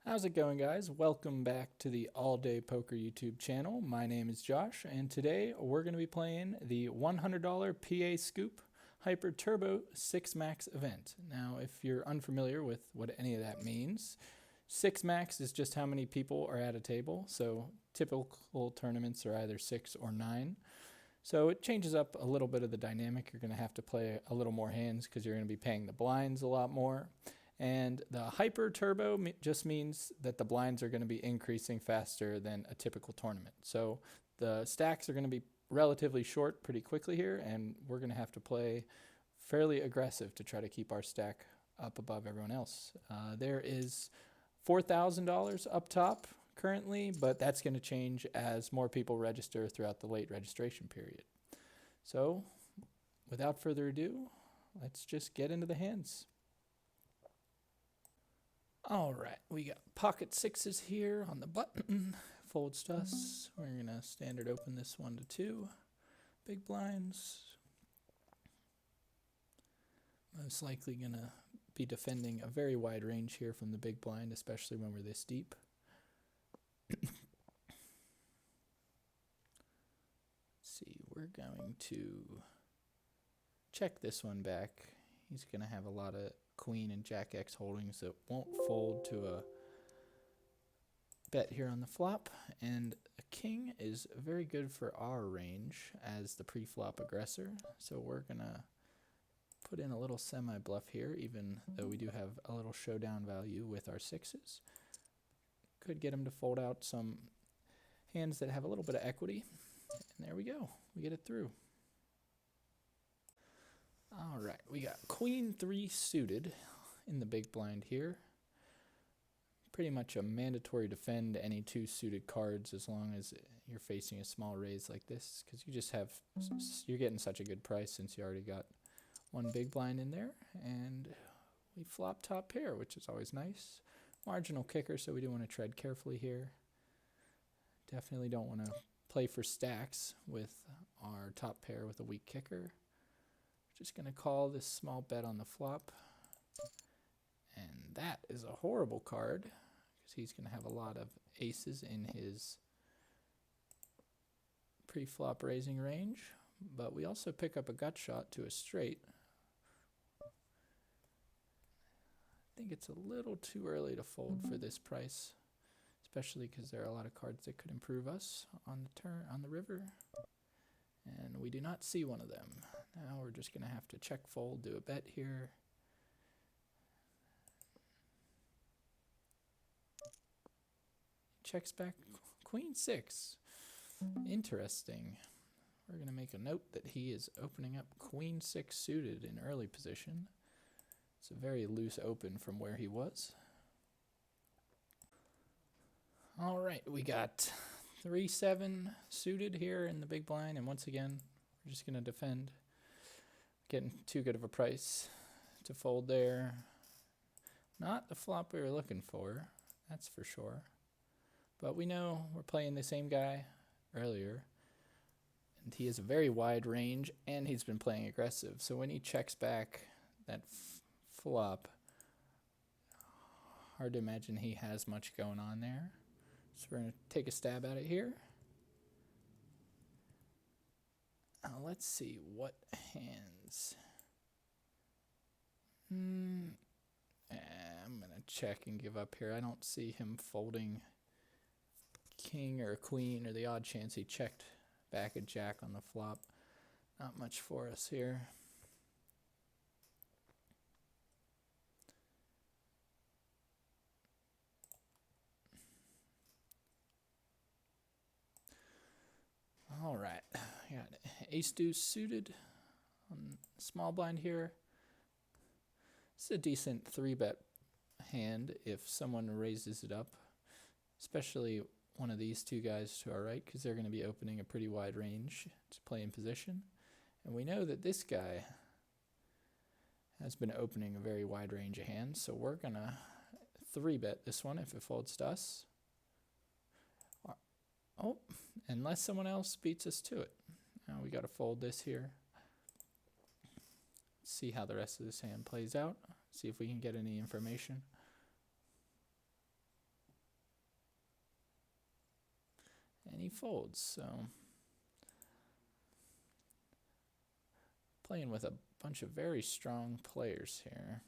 How's it going, guys? Welcome back to the All Day Poker YouTube channel. My name is Josh, and today we're going to be playing the $100 PASCOOP Hyper Turbo 6 Max event. Now, if you're unfamiliar with what any of that means, 6 Max is just how many people are at a table. So typical tournaments are either 6 or 9. So it changes up a little bit of the dynamic. You're going to have to play a little more hands because you're going to be paying the blinds a lot more. And the hyper turbo just means that the blinds are going to be increasing faster than a typical tournament. So the stacks are going to be relatively short pretty quickly here, and we're going to have to play fairly aggressive to try to keep our stack up above everyone else. There is $4,000 up top currently, but that's going to change as more people register throughout the late registration period. So without further ado, let's just get into the hands. All right, we got pocket sixes here on the button. Folds to us. We're going to standard open this 1 to 2. Big blinds. Most likely going to be defending a very wide range here from the big blind, especially when we're this deep. Let's see, we're going to check this one back. He's going to have a lot of Queen and Jack X holdings that won't fold to a bet here on the flop, and a king is very good for our range as the pre-flop aggressor, so we're gonna put in a little semi-bluff here, even though we do have a little showdown value with our sixes. Could get him to fold out some hands that have a little bit of equity, and there we go, we get it through. All right, we got Queen 3 suited in the big blind here. Pretty much a mandatory defend any 2 suited cards as long as you're facing a small raise like this, because you're getting such a good price since you already got 1 big blind in there, and we flop top pair, which is always nice. Marginal kicker, so we do want to tread carefully here. Definitely don't want to play for stacks with our top pair with a weak kicker. Just going to call this small bet on the flop. And that is a horrible card because he's going to have a lot of aces in his pre-flop raising range. But we also pick up a gut shot to a straight. I think it's a little too early to fold for this price, especially because there are a lot of cards that could improve us on the turn on the river. And we do not see one of them. Now we're just going to have to check fold, do a bet here. Checks back Queen 6. Interesting. We're going to make a note that he is opening up Queen 6 suited in early position. It's a very loose open from where he was. All right, we got 3-7 suited here in the big blind, and once again, we're just going to defend. Getting too good of a price to fold there. Not the flop we were looking for, that's for sure. But we know we're playing the same guy earlier, and he has a very wide range, and he's been playing aggressive. So when he checks back that flop, hard to imagine he has much going on there. So we're going to take a stab at it here. Let's see what hands. I'm going to check and give up here. I don't see him folding king or queen, or the odd chance he checked back a jack on the flop. Not much for us here. All right, got ace deuce suited on small blind here. It's a decent 3-bet hand if someone raises it up, especially one of these two guys to our right, because they're going to be opening a pretty wide range to play in position. And we know that this guy has been opening a very wide range of hands, so we're going to 3-bet this one if it folds to us. Oh, unless someone else beats us to it. Now we got to fold this here. See how the rest of this hand plays out. See if we can get any information. And he folds, so playing with a bunch of very strong players here.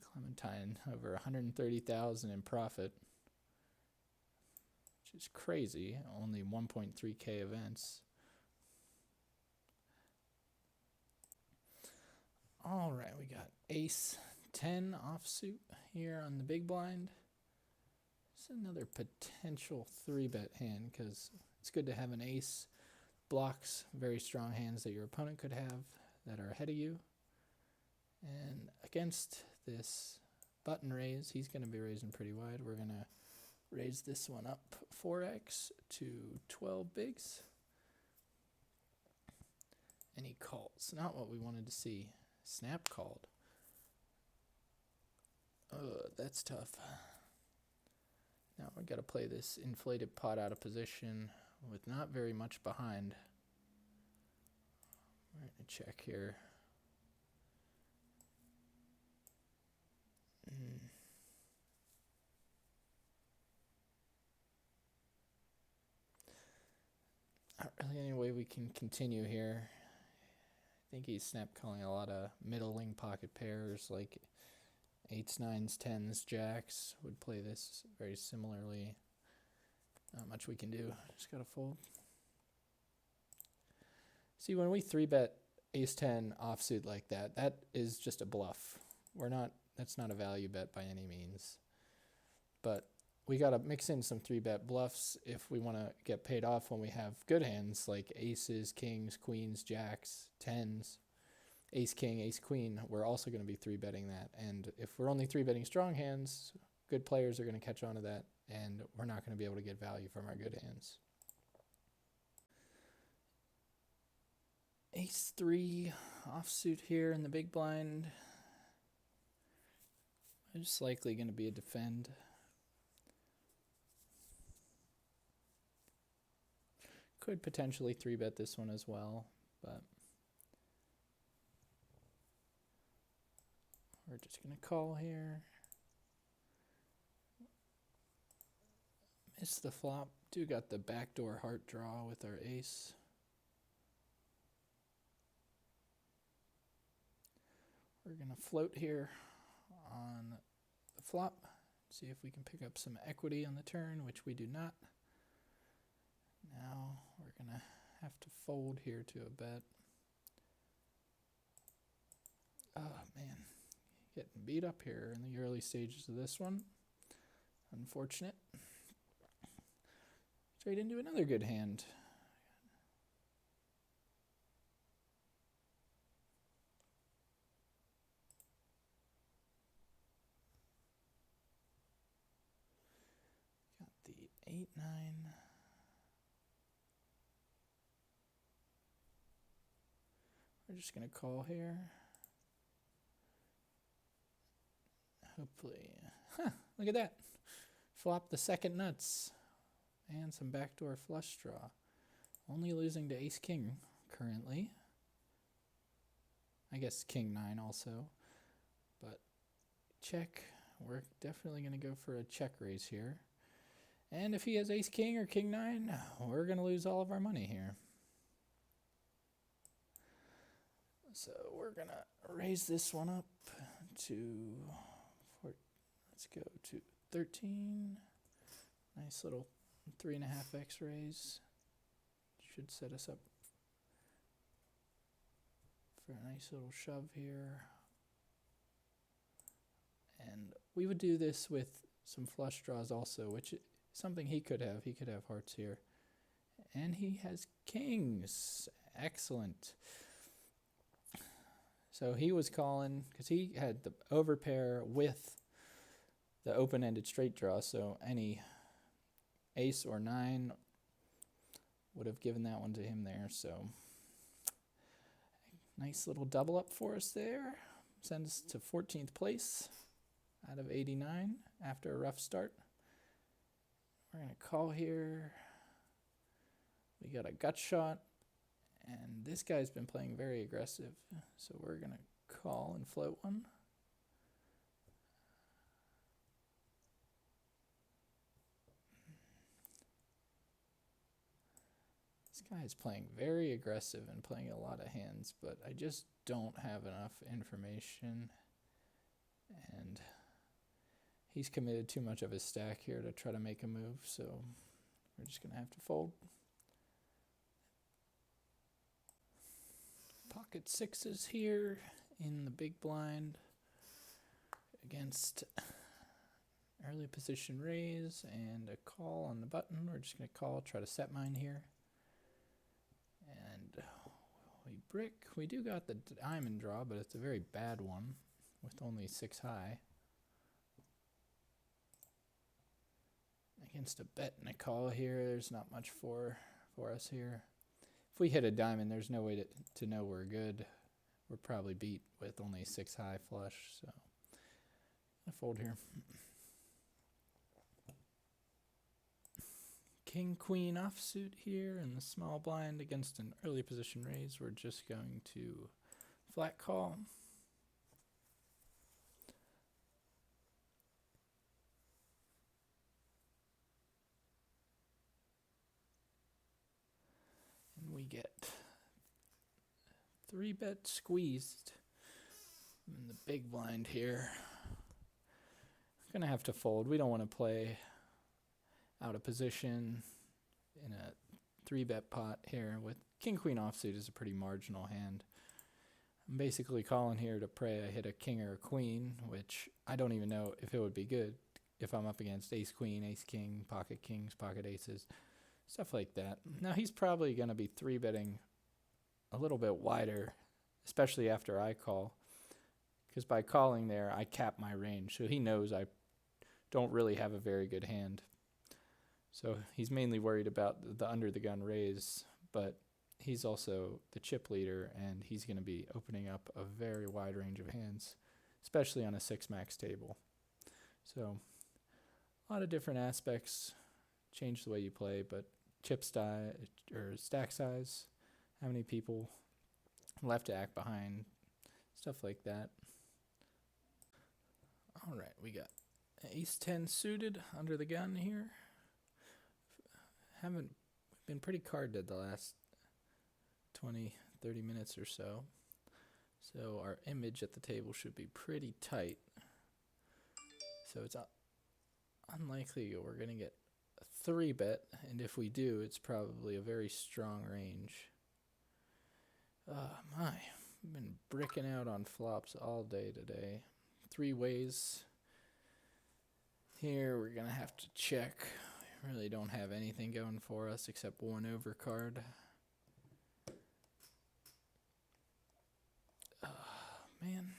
Clementine over 130,000 in profit, which is crazy. Only 1.3K events. All right, we got ace 10 offsuit here on the big blind. It's another potential 3-bet hand because it's good to have an ace. Blocks very strong hands that your opponent could have that are ahead of you. And against this button raise, he's going to be raising pretty wide. We're going to raise this one up 4x to 12 bigs. And he calls. Not what we wanted to see. Snap called. That's tough. Now we got to play this inflated pot out of position with not very much behind. We're going to check here. Not really any way we can continue here. I think he's snap calling a lot of middling pocket pairs like 8s, 9s, 10s, jacks would play this very similarly. Not much we can do. Just gotta fold. See, when we 3-bet ace 10 offsuit like that, that is just a bluff. That's not a value bet by any means. But we gotta mix in some 3-bet bluffs if we want to get paid off when we have good hands like aces, kings, queens, jacks, 10s, ace king, ace queen. We're also going to be 3-betting that. And if we're only 3-betting strong hands, good players are going to catch on to that, and we're not going to be able to get value from our good hands. Ace 3 offsuit here in the big blind. It's likely going to be a defend. Could potentially 3-bet this one as well, but we're just going to call here. Miss the flop. Do got the backdoor heart draw with our ace. We're going to float here on the flop. See if we can pick up some equity on the turn, which we do not. Now we're going to have to fold here to a bet. Oh, man. Getting beat up here in the early stages of this one. Unfortunate. Straight into another good hand. Got the 8-9. We're just going to call here. Hopefully. Look at that. Flop the second nuts. And some backdoor flush draw. Only losing to ace king currently. I guess king 9 also. But check. We're definitely going to go for a check raise here. And if he has ace king or king 9, we're going to lose all of our money here. So we're going to raise this one up to, let's go to 13. Nice little 3.5x raise. Should set us up for a nice little shove here. And we would do this with some flush draws also, which is something he could have. He could have hearts here. And he has kings. Excellent. So he was calling, because he had the overpair with the open-ended straight draw, so any ace or 9 would have given that one to him there. So nice little double up for us there. Sends us to 14th place out of 89 after a rough start. We're going to call here. We got a gut shot. And this guy's been playing very aggressive, so we're going to call and float one. This guy is playing very aggressive and playing a lot of hands, but I just don't have enough information. And he's committed too much of his stack here to try to make a move, so we're just going to have to fold. Pocket sixes here in the big blind against early position raise and a call on the button. We're just going to call, try to set mine here. And we brick. We do got the diamond draw, but it's a very bad one with only 6 high. Against a bet and a call here, there's not much for us here. If we hit a diamond, there's no way to know we're good. We're probably beat with only 6 high flush, so I fold here. King, queen offsuit here in the small blind against an early position raise. We're just going to flat call. And we get 3-bet squeezed in the big blind here. Gonna have to fold. We don't want to play out of position in a 3-bet pot here with king queen offsuit is a pretty marginal hand. I'm basically calling here to pray I hit a king or a queen, which I don't even know if it would be good if I'm up against ace queen, ace king, pocket kings, pocket aces, stuff like that. Now he's probably going to be 3-betting a little bit wider, especially after I call, because by calling there I cap my range, so he knows I don't really have a very good hand. So he's mainly worried about the under the gun raise, but he's also the chip leader, and he's going to be opening up a very wide range of hands, especially on a 6-max table. So a lot of different aspects change the way you play, but chip size or stack size, how many people left to act behind, stuff like that. All right, we got ace 10 suited under the gun here. Haven't been pretty card dead the last 20-30 minutes or so. So our image at the table should be pretty tight. So it's unlikely we're going to get a 3-bet, and if we do, it's probably a very strong range. I've been bricking out on flops all day today. 3 ways. Here we're going to have to check. We really don't have anything going for us except 1 overcard. Man.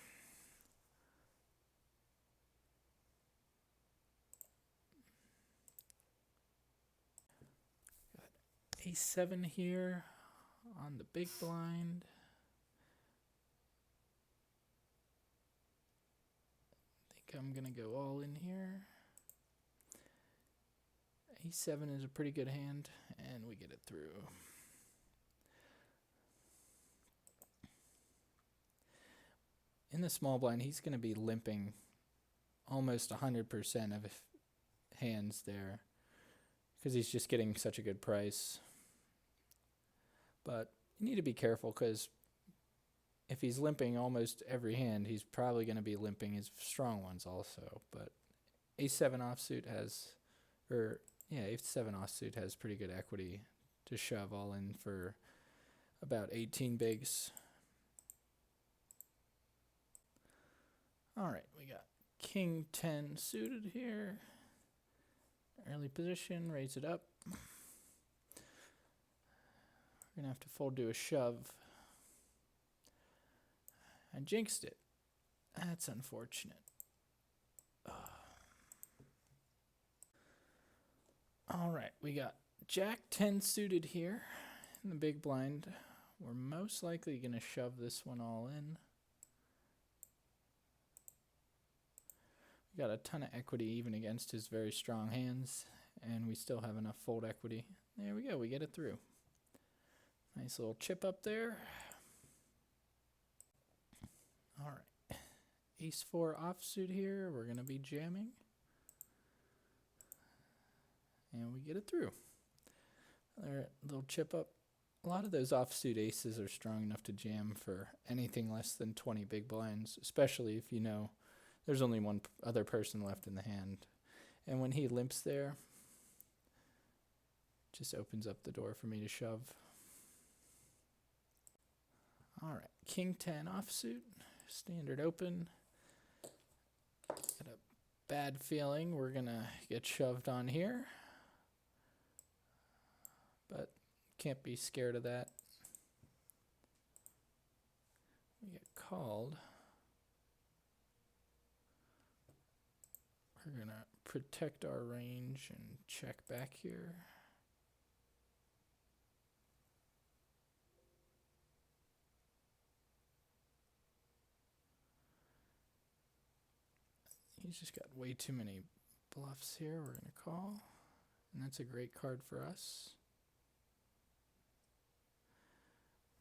Got ace 7 here on the big blind. I think I'm going to go all in here. Ace 7 is a pretty good hand, and we get it through. In the small blind, he's going to be limping almost 100% of hands there because he's just getting such a good price. But you need to be careful, because if he's limping almost every hand, he's probably going to be limping his strong ones also. But ace 7 offsuit has, ace 7 offsuit has pretty good equity to shove all in for about 18 bigs. All right, we got king 10 suited here. Early position, raise it up. We're going to have to fold to a shove. I jinxed it. That's unfortunate. All right, we got jack 10 suited here in the big blind. We're most likely going to shove this one all in. We got a ton of equity even against his very strong hands, and we still have enough fold equity. There we go, we get it through. Nice little chip up there. All right, ace 4 offsuit here. We're going to be jamming. And we get it through. There, little chip up A lot of those offsuit aces are strong enough to jam for anything less than 20 big blinds, especially if you know there's only one other person left in the hand. And when he limps there, just opens up the door for me to shove. All right, King 10 offsuit, standard open. Got a bad feeling we're gonna get shoved on here, but can't be scared of that. We get called. We're gonna protect our range and check back here. He's just got way too many bluffs here. We're gonna call, and that's a great card for us.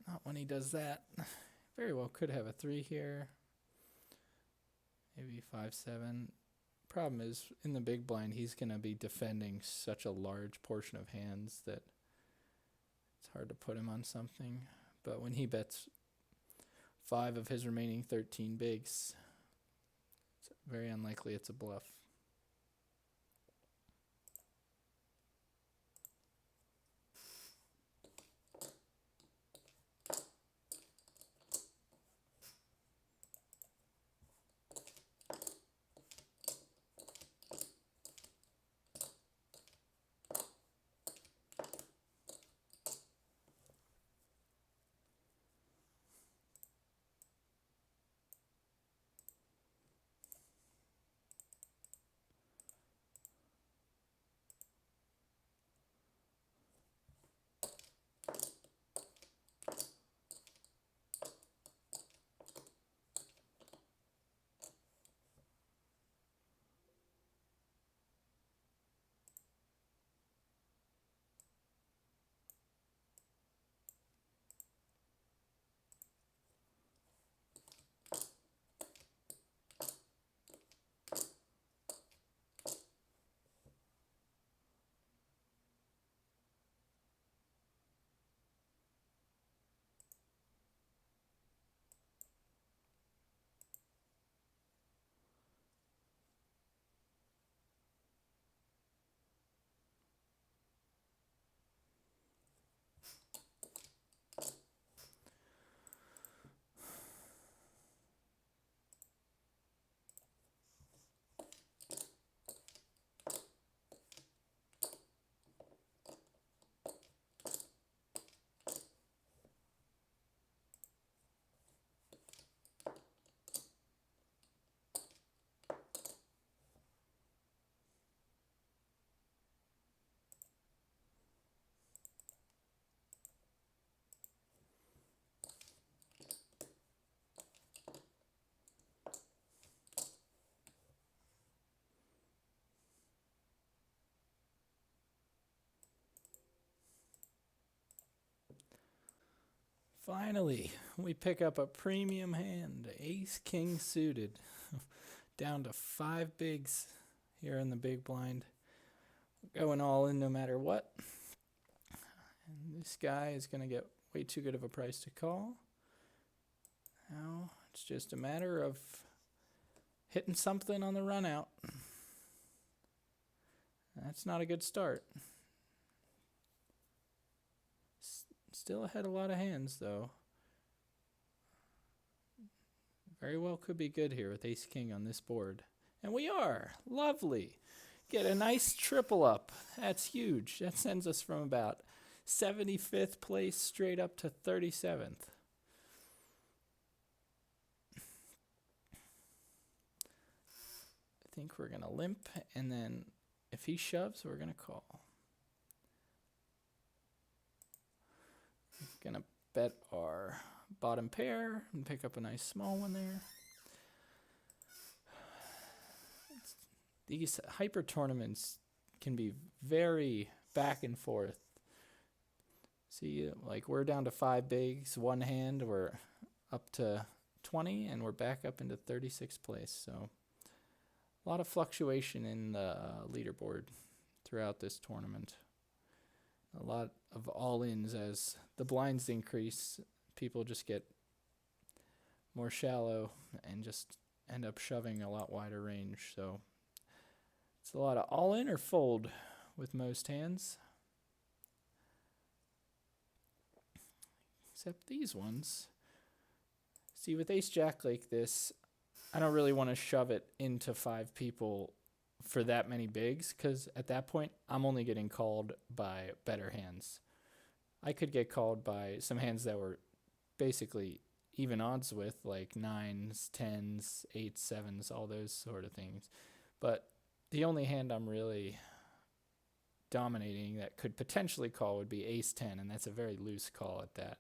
Not when he does that. Very well could have a 3 here. Maybe 5-7. Problem is, in the big blind, he's going to be defending such a large portion of hands that it's hard to put him on something. But when he bets 5 of his remaining 13 bigs, it's very unlikely it's a bluff. Finally, we pick up a premium hand, ace king suited, down to 5 bigs here in the big blind. Going all in no matter what. And this guy is going to get way too good of a price to call. Now it's just a matter of hitting something on the run out. That's not a good start. Still ahead a lot of hands, though. Very well could be good here with ace-king on this board. And we are. Lovely. Get a nice triple up. That's huge. That sends us from about 75th place straight up to 37th. I think we're going to limp, and then if he shoves, we're going to call. Gonna bet our bottom pair and pick up a nice small one there. These hyper tournaments can be very back and forth. See, like we're down to 5 bigs, one hand, we're up to 20, and we're back up into 36th place. So a lot of fluctuation in the leaderboard throughout this tournament. a lot of all-ins. As the blinds increase, people just get more shallow and just end up shoving a lot wider range. So it's a lot of all-in or fold with most hands. Except these ones. See, with ace-jack like this, I don't really want to shove it into 5 people for that many bigs, because at that point, I'm only getting called by better hands. I could get called by some hands that were basically even odds with, like 9s, 10s, 8s, 7s, all those sort of things. But the only hand I'm really dominating that could potentially call would be ace-10, and that's a very loose call at that.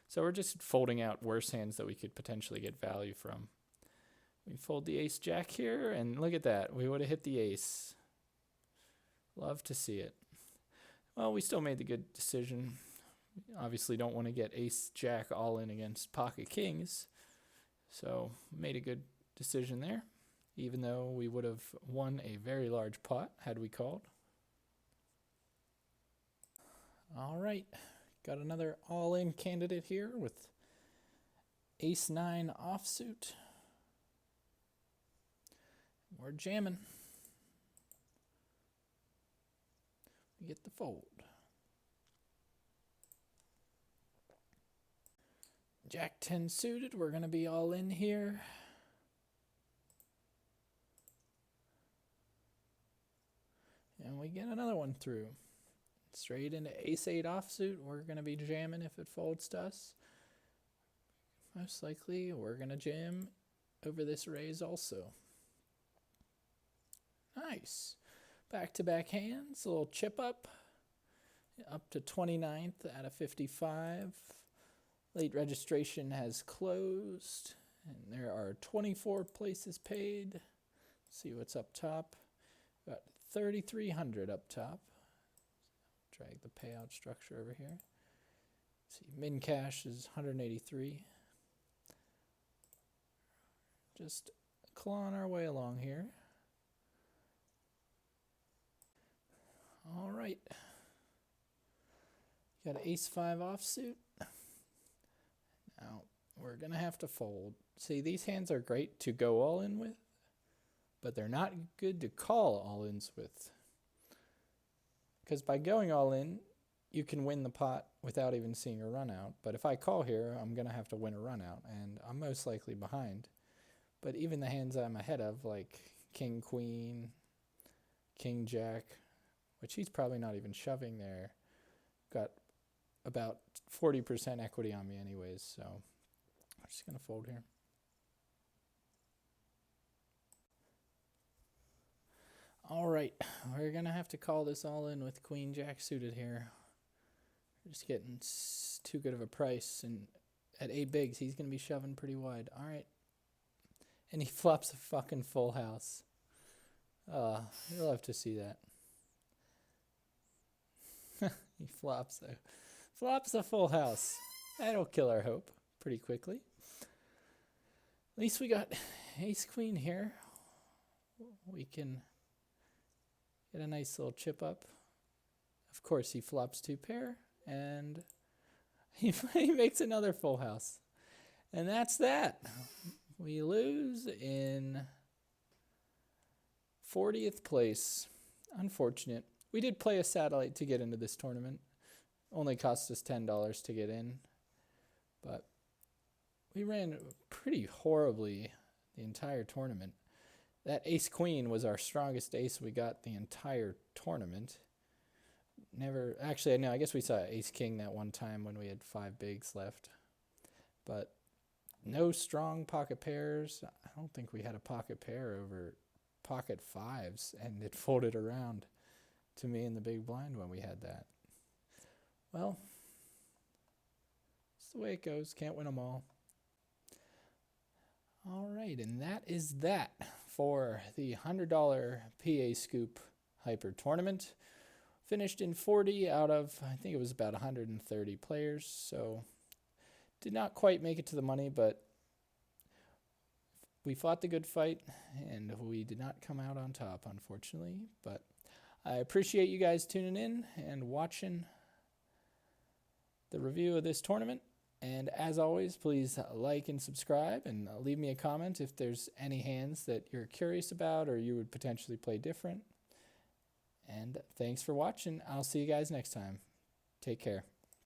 So we're just folding out worse hands that we could potentially get value from. We fold the ace-jack here, and look at that. We would have hit the ace. Love to see it. Well, we still made the good decision. We obviously don't want to get ace-jack all in against pocket kings. So made a good decision there, even though we would have won a very large pot had we called. All right. Got another all-in candidate here with ace-9 offsuit. We're jamming. We get the fold. Jack-10 suited. We're going to be all in here. And we get another one through. Straight into ace-8 offsuit. We're going to be jamming if it folds to us. Most likely, we're going to jam over this raise also. Nice. Back-to-back hands. A little chip up. Up to 29th out of 55. Late registration has closed. And there are 24 places paid. Let's see what's up top. Got 3,300 up top. Drag the payout structure over here. See, min cash is 183. Just clawing our way along here. All right. Got an ace-5 offsuit. Now, we're going to have to fold. See, these hands are great to go all in with, but they're not good to call all-ins with. Because by going all in, you can win the pot without even seeing a run out. But if I call here, I'm going to have to win a run out, and I'm most likely behind. But even the hands I'm ahead of, like king, queen, king, jack, which he's probably not even shoving there, got about 40% equity on me anyways, so I'm just going to fold here. All right, we're going to have to call this all in with queen jack suited here. We're just getting too good of a price, and at 8 bigs, he's going to be shoving pretty wide. All right. And he flops a fucking full house. You'll love to see that. He flops a full house. That'll kill our hope pretty quickly. At least we got ace queen here. We can get a nice little chip up. Of course, he flops 2 pair, and he makes another full house. And that's that. We lose in 40th place. Unfortunate. We did play a satellite to get into this tournament. Only cost us $10 to get in. But we ran pretty horribly the entire tournament. That ace-queen was our strongest ace we got the entire tournament. Actually, no, I guess we saw ace-king that one time when we had 5 bigs left. But no strong pocket pairs. I don't think we had a pocket pair over pocket 5s, and it folded around to me in the big blind when we had that. Well, it's the way it goes. Can't win them all. All right, and that is that for the $100 PASCOOP Hyper Tournament. Finished in 40 out of, I think it was about 130 players, so did not quite make it to the money, but we fought the good fight, and we did not come out on top, unfortunately. But I appreciate you guys tuning in and watching. the review of this tournament. And as always, please like and subscribe, and leave me a comment if there's any hands that you're curious about or you would potentially play different. And thanks for watching. I'll see you guys next time. Take care.